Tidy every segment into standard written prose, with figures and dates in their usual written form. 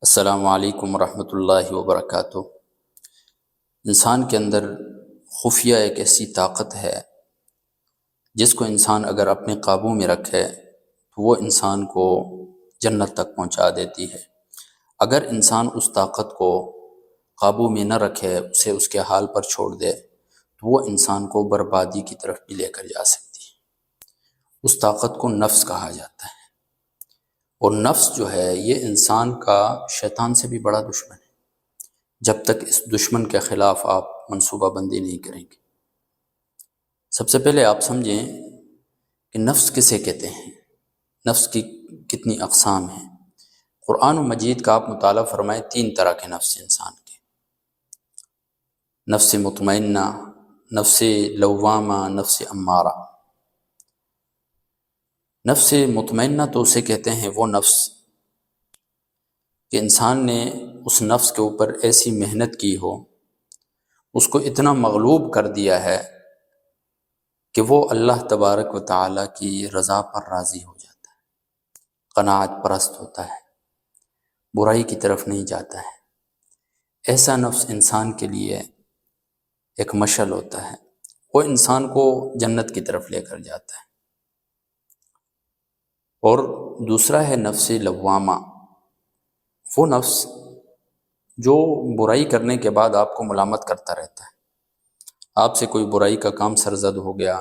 السلام علیکم ورحمۃ اللہ وبرکاتہ۔ انسان کے اندر خفیہ ایک ایسی طاقت ہے جس کو انسان اگر اپنے قابو میں رکھے تو وہ انسان کو جنت تک پہنچا دیتی ہے۔ اگر انسان اس طاقت کو قابو میں نہ رکھے، اسے اس کے حال پر چھوڑ دے تو وہ انسان کو بربادی کی طرف بھی لے کر جا سکتی ہے۔ اس طاقت کو نفس کہا جاتا ہے، اور نفس جو ہے یہ انسان کا شیطان سے بھی بڑا دشمن ہے جب تک اس دشمن کے خلاف آپ منصوبہ بندی نہیں کریں گے۔ سب سے پہلے آپ سمجھیں کہ نفس کسے کہتے ہیں، نفس کی کتنی اقسام ہیں۔ قرآن مجید کا آپ مطالعہ فرمائیں، 3 طرح کے نفس انسان کے: نفس مطمئنہ، نفس لوامہ، نفس امارہ۔ نفس مطمئنہ تو اسے کہتے ہیں وہ نفس کہ انسان نے اس نفس کے اوپر ایسی محنت کی ہو، اس کو اتنا مغلوب کر دیا ہے کہ وہ اللہ تبارک و تعالیٰ کی رضا پر راضی ہو جاتا ہے، قناعت پرست ہوتا ہے، برائی کی طرف نہیں جاتا ہے۔ ایسا نفس انسان کے لیے ایک مشعل ہوتا ہے، وہ انسان کو جنت کی طرف لے کر جاتا ہے۔ اور دوسرا ہے نفس لوامہ، وہ نفس جو برائی کرنے کے بعد آپ کو ملامت کرتا رہتا ہے۔ آپ سے کوئی برائی کا کام سرزد ہو گیا،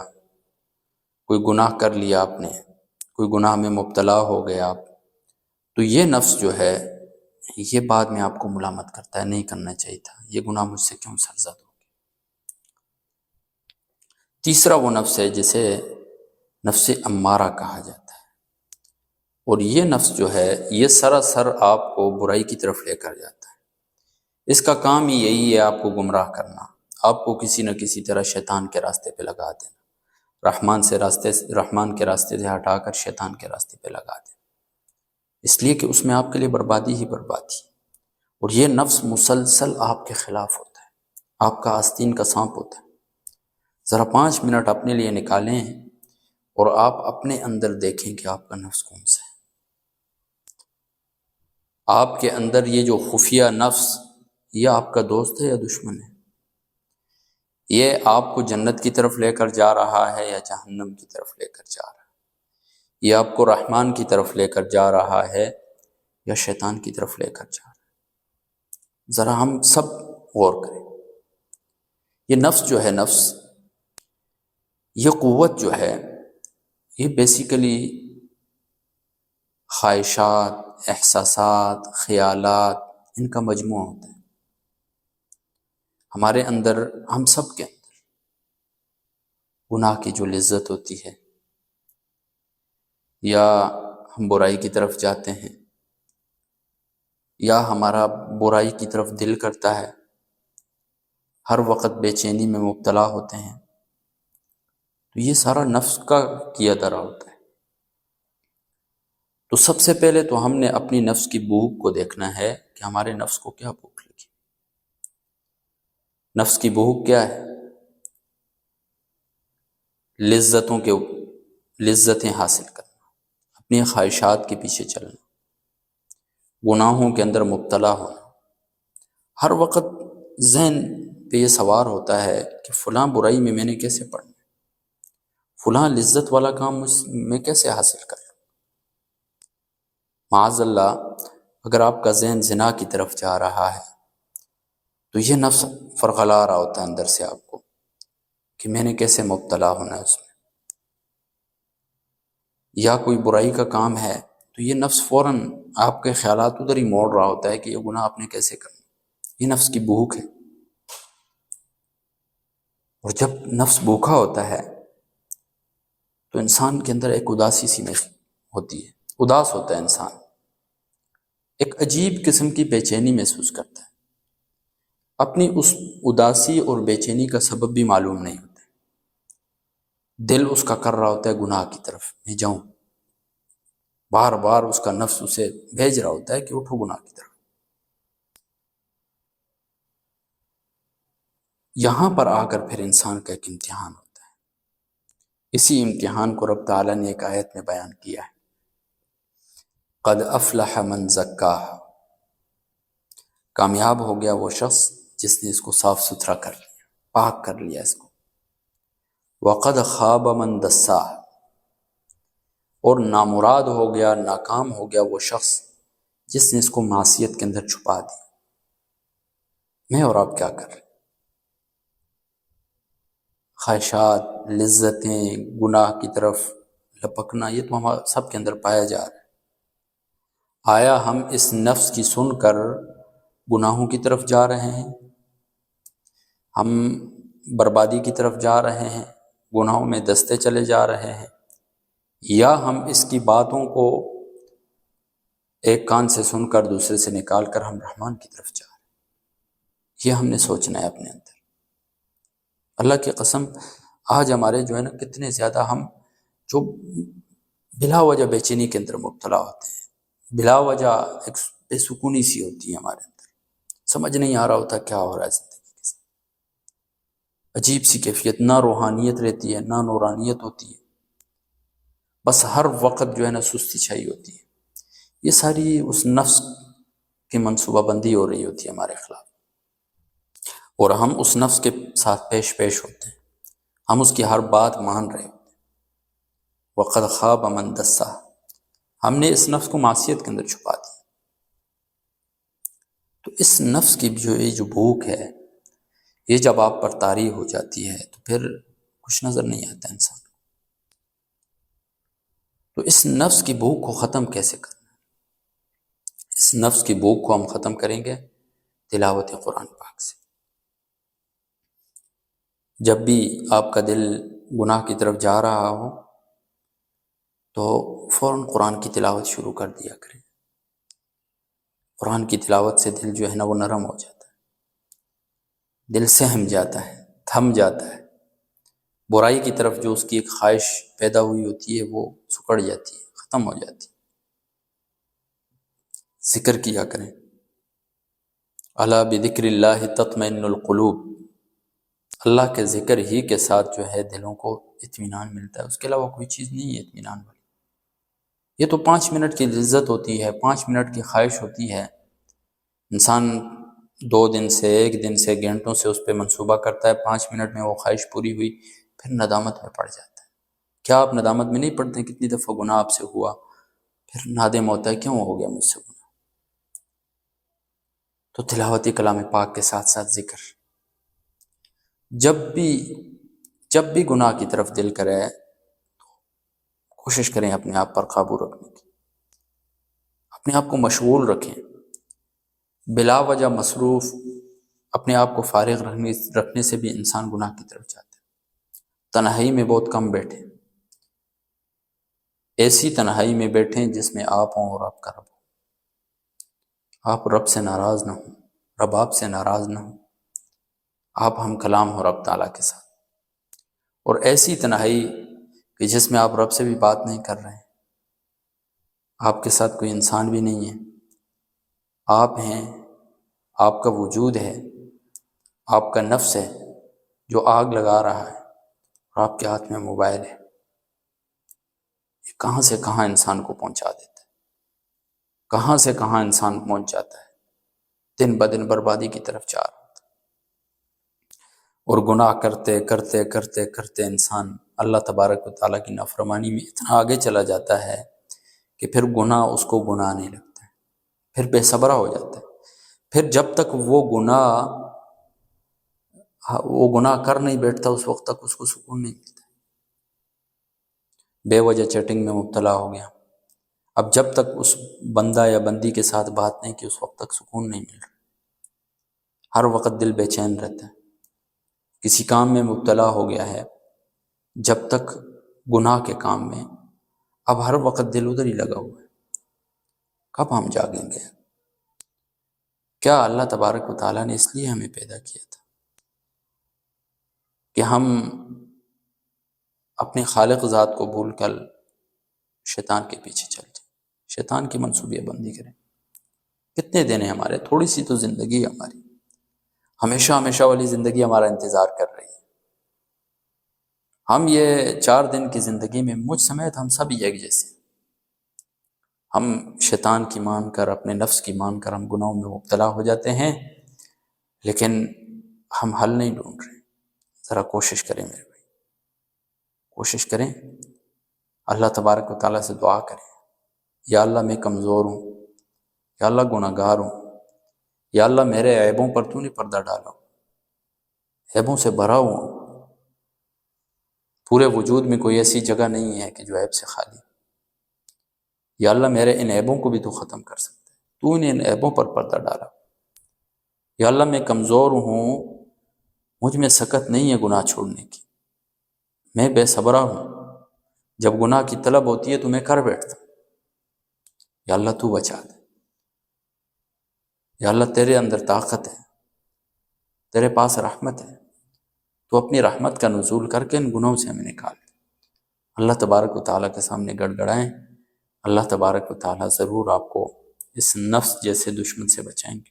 کوئی گناہ کر لیا آپ نے، کوئی گناہ میں مبتلا ہو گئے آپ، تو یہ نفس جو ہے یہ بعد میں آپ کو ملامت کرتا ہے، نہیں کرنا چاہیے تھا، یہ گناہ مجھ سے کیوں سرزد ہو گیا۔ تیسرا وہ نفس ہے جسے نفس امارہ کہا جاتا ہے، اور یہ نفس جو ہے یہ سراسر آپ کو برائی کی طرف لے کر جاتا ہے۔ اس کا کام ہی یہی ہے آپ کو گمراہ کرنا، آپ کو کسی نہ کسی طرح شیطان کے راستے پہ لگا دینا، رحمان کے راستے سے ہٹا کر شیطان کے راستے پہ لگا دینا، اس لیے کہ اس میں آپ کے لیے بربادی ہی بربادی۔ اور یہ نفس مسلسل آپ کے خلاف ہوتا ہے، آپ کا آستین کا سانپ ہوتا ہے۔ ذرا 5 منٹ اپنے لیے نکالیں اور آپ اپنے اندر دیکھیں کہ آپ کا نفس کون سا ہے۔ آپ کے اندر یہ جو خفیہ نفس، یہ آپ کا دوست ہے یا دشمن ہے؟ یہ آپ کو جنت کی طرف لے کر جا رہا ہے یا جہنم کی طرف لے کر جا رہا ہے؟ یہ آپ کو رحمان کی طرف لے کر جا رہا ہے یا شیطان کی طرف لے کر جا رہا ہے؟ ذرا ہم سب غور کریں۔ یہ نفس جو ہے، نفس یہ قوت جو ہے، یہ بیسیکلی خواہشات، احساسات، خیالات، ان کا مجموعہ ہوتا ہے۔ ہمارے اندر، ہم سب کے اندر گناہ کی جو لذت ہوتی ہے، یا ہم برائی کی طرف جاتے ہیں، یا ہمارا برائی کی طرف دل کرتا ہے، ہر وقت بے چینی میں مبتلا ہوتے ہیں، تو یہ سارا نفس کا کیا دھرا ہوتا ہے۔ تو سب سے پہلے تو ہم نے اپنی نفس کی بھوک کو دیکھنا ہے کہ ہمارے نفس کو کیا بھوک لگی۔ نفس کی بھوک کیا ہے؟ لذتیں حاصل کرنا، اپنی خواہشات کے پیچھے چلنا، گناہوں کے اندر مبتلا ہونا۔ ہر وقت ذہن پہ یہ سوار ہوتا ہے کہ فلاں برائی میں میں نے کیسے پڑنا، فلاں لذت والا کام میں کیسے حاصل کر لوں۔ معاذ اللہ، اگر آپ کا ذہن زنا کی طرف جا رہا ہے تو یہ نفس فرغلا رہا ہوتا ہے اندر سے آپ کو کہ میں نے کیسے مبتلا ہونا ہے اس میں۔ یا کوئی برائی کا کام ہے تو یہ نفس فوراً آپ کے خیالات ادھر ہی موڑ رہا ہوتا ہے کہ یہ گناہ آپ نے کیسے کرنا۔ یہ نفس کی بھوک ہے، اور جب نفس بھوکا ہوتا ہے تو انسان کے اندر ایک اداسی سی ہوتی ہے، اداس ہوتا ہے انسان، ایک عجیب قسم کی بے چینی محسوس کرتا ہے۔ اپنی اس اداسی اور بے چینی کا سبب بھی معلوم نہیں ہوتا ہے۔ دل اس کا کر رہا ہوتا ہے گناہ کی طرف میں جاؤں، بار بار اس کا نفس اسے بھیج رہا ہوتا ہے کہ اٹھو گناہ کی طرف۔ یہاں پر آ کر پھر انسان کا ایک امتحان ہوتا ہے۔ اسی امتحان کو رب تعالیٰ نے ایک آیت میں بیان کیا ہے، قد افلح من زکاہا، کامیاب ہو گیا وہ شخص جس نے اس کو صاف ستھرا کر لیا، پاک کر لیا اس کو۔ وقد خاب من دساہ، اور نامراد ہو گیا، ناکام ہو گیا وہ شخص جس نے اس کو معصیت کے اندر چھپا دیا۔ میں اور آپ کیا کر رہے ہیں؟ خواہشات، لذتیں، گناہ کی طرف لپکنا، یہ تو ہمارا سب کے اندر پایا جا رہا ہے۔ آیا ہم اس نفس کی سن کر گناہوں کی طرف جا رہے ہیں؟ ہم بربادی کی طرف جا رہے ہیں، گناہوں میں دستے چلے جا رہے ہیں، یا ہم اس کی باتوں کو ایک کان سے سن کر دوسرے سے نکال کر ہم رحمان کی طرف جا رہے ہیں؟ یہ ہم نے سوچنا ہے اپنے اندر۔ اللہ کی قسم، آج ہمارے جو ہے نا کتنے زیادہ ہم جو بلا وجہ بے چینی کے اندر مبتلا ہوتے ہیں، بلا وجہ ایک بے سکونی سی ہوتی ہے ہمارے اندر، سمجھ نہیں آ رہا ہوتا کیا ہو رہا ہے زندگی کے ساتھ، عجیب سی کیفیت، نہ روحانیت رہتی ہے نہ نورانیت ہوتی ہے، بس ہر وقت جو ہے نا سستی چھائی ہوتی ہے۔ یہ ساری اس نفس کی منصوبہ بندی ہو رہی ہوتی ہے ہمارے خلاف، اور ہم اس نفس کے ساتھ پیش پیش ہوتے ہیں، ہم اس کی ہر بات مان رہے ہوتے ہیں۔ وقد خاب من دساہ، ہم نے اس نفس کو معصیت کے اندر چھپا دیا۔ تو اس نفس کی جو یہ جو بھوک ہے، یہ جب آپ پر طاری ہو جاتی ہے تو پھر کچھ نظر نہیں آتا انسان کو۔ تو اس نفس کی بھوک کو ختم کیسے کرنا؟ اس نفس کی بھوک کو ہم ختم کریں گے تلاوت قرآن پاک سے۔ جب بھی آپ کا دل گناہ کی طرف جا رہا ہو تو فوراً قرآن کی تلاوت شروع کر دیا کریں۔ قرآن کی تلاوت سے دل جو ہے نا وہ نرم ہو جاتا ہے، دل سہم جاتا ہے، تھم جاتا ہے، برائی کی طرف جو اس کی ایک خواہش پیدا ہوئی ہوتی ہے وہ سکڑ جاتی ہے، ختم ہو جاتی ہے۔ ذکر کیا کریں، الا بذکر اللہ تطمئن القلوب، اللہ کے ذکر ہی کے ساتھ جو ہے دلوں کو اطمینان ملتا ہے، اس کے علاوہ کوئی چیز نہیں ہے اطمینان والی۔ یہ تو 5 منٹ کی لذت ہوتی ہے، 5 منٹ کی خواہش ہوتی ہے، انسان 2 دن سے، 1 دن سے، گھنٹوں سے اس پہ منصوبہ کرتا ہے، 5 منٹ میں وہ خواہش پوری ہوئی، پھر ندامت میں پڑ جاتا ہے۔ کیا آپ ندامت میں نہیں پڑتے ہیں؟ کتنی دفعہ گناہ آپ سے ہوا، پھر نادم ہوتا ہے کیوں ہو گیا مجھ سے گناہ؟ تو تلاوت کلام پاک کے ساتھ ساتھ ذکر، جب بھی گناہ کی طرف دل کرے کوشش کریں اپنے آپ پر قابو رکھنے کی، اپنے آپ کو مشغول رکھیں، بلا وجہ مصروف اپنے آپ کو فارغ رکھنے سے بھی انسان گناہ کی طرف جاتا ہے۔ تنہائی میں بہت کم بیٹھیں، ایسی تنہائی میں بیٹھیں جس میں آپ ہوں اور آپ کا رب ہو، آپ رب سے ناراض نہ ہوں، رب آپ سے ناراض نہ ہوں، آپ ہم کلام ہو رب تعالیٰ کے ساتھ، اور ایسی تنہائی کہ جس میں آپ رب سے بھی بات نہیں کر رہے ہیں، آپ کے ساتھ کوئی انسان بھی نہیں ہے، آپ ہیں، آپ کا وجود ہے، آپ کا نفس ہے جو آگ لگا رہا ہے، اور آپ کے ہاتھ میں موبائل ہے۔ یہ کہاں سے کہاں انسان کو پہنچا دیتا ہے، کہاں سے کہاں انسان پہنچ جاتا ہے، دن بدن بربادی کی طرف جا رہا ہوتا ہے۔ اور گناہ کرتے کرتے کرتے کرتے انسان اللہ تبارک و تعالیٰ کی نافرمانی میں اتنا آگے چلا جاتا ہے کہ پھر گناہ اس کو گناہ نہیں لگتا ہے، پھر بے صبرا ہو جاتا ہے، پھر جب تک وہ گناہ کر نہیں بیٹھتا اس وقت تک اس کو سکون نہیں ملتا، بے وجہ چیٹنگ میں مبتلا ہو گیا، اب جب تک اس بندہ یا بندی کے ساتھ بات نہیں کی اس وقت تک سکون نہیں مل رہا، ہر وقت دل بے چین رہتا ہے، کسی کام میں مبتلا ہو گیا ہے، جب تک گناہ کے کام میں، اب ہر وقت دل ادھر ہی لگا ہوا ہے، کب ہم جاگیں گے؟ کیا اللہ تبارک و تعالیٰ نے اس لیے ہمیں پیدا کیا تھا کہ ہم اپنے خالق ذات کو بھول کر شیطان کے پیچھے چل جائیں، شیطان کی منصوبے بندی کریں؟ کتنے دن ہیں ہمارے، تھوڑی سی تو زندگی ہے ہماری، ہمیشہ ہمیشہ والی زندگی ہمارا انتظار کر رہی ہے۔ ہم یہ 4 دن کی زندگی میں مجھ سمیت ہم سب ایک جیسے، ہم شیطان کی مان کر، اپنے نفس کی مان کر ہم گناہوں میں مبتلا ہو جاتے ہیں، لیکن ہم حل نہیں ڈھونڈ رہے۔ ذرا کوشش کریں میرے بھائی، کوشش کریں، اللہ تبارک و تعالیٰ سے دعا کریں، یا اللہ میں کمزور ہوں، یا اللہ گناہ گار ہوں، یا اللہ میرے عیبوں پر تو نے پردہ ڈالا، عیبوں سے بھرا ہوا ہوں، پورے وجود میں کوئی ایسی جگہ نہیں ہے کہ جو عیب سے خالی۔ یا اللہ میرے ان عیبوں کو بھی تو ختم کر سکتا ہے، تو نے ان عیبوں پر پردہ ڈالا۔ یا اللہ میں کمزور ہوں، مجھ میں سکت نہیں ہے گناہ چھوڑنے کی، میں بے صبرا ہوں، جب گناہ کی طلب ہوتی ہے تو میں کر بیٹھتا ہوں۔ یا اللہ تو بچا دے، یا اللہ تیرے اندر طاقت ہے، تیرے پاس رحمت ہے، تو اپنی رحمت کا نزول کر کے ان گناہوں سے ہمیں نکال دے۔ اللہ تبارک و تعالیٰ کے سامنے گڑ گڑائیں، اللہ تبارک و تعالیٰ ضرور آپ کو اس نفس جیسے دشمن سے بچائیں گے۔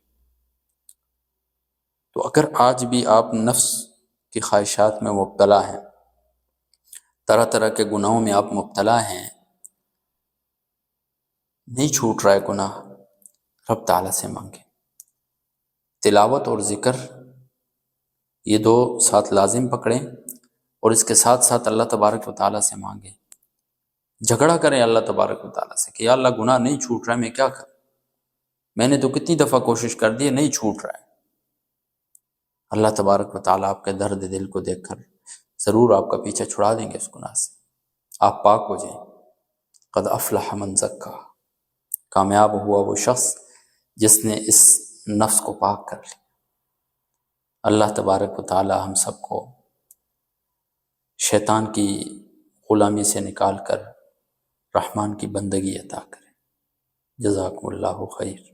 تو اگر آج بھی آپ نفس کی خواہشات میں مبتلا ہیں، طرح طرح کے گناہوں میں آپ مبتلا ہیں، نہیں چھوٹ رہا ہے گناہ، رب تعالیٰ سے مانگیں۔ تلاوت اور ذکر یہ دو ساتھ لازم پکڑیں، اور اس کے ساتھ ساتھ اللہ تبارک و تعالیٰ سے مانگیں۔ جھگڑا کریں اللہ تبارک و تعالیٰ سے کہ یا اللہ گناہ نہیں چھوٹ رہا ہے، میں کیا کروں؟ میں نے تو کتنی دفعہ کوشش کر دی ہے، نہیں چھوٹ رہا ہے۔ اللہ تبارک و تعالیٰ آپ کے درد دل کو دیکھ کر ضرور آپ کا پیچھا چھڑا دیں گے اس گناہ سے، آپ پاک ہو جائیں۔ قد افلح من زکا، کامیاب ہوا وہ شخص جس نے اس نفس کو پاک کر لیا۔ اللہ تبارک و تعالیٰ ہم سب کو شیطان کی غلامی سے نکال کر رحمان کی بندگی عطا کرے۔ جزاکم اللہ خیر۔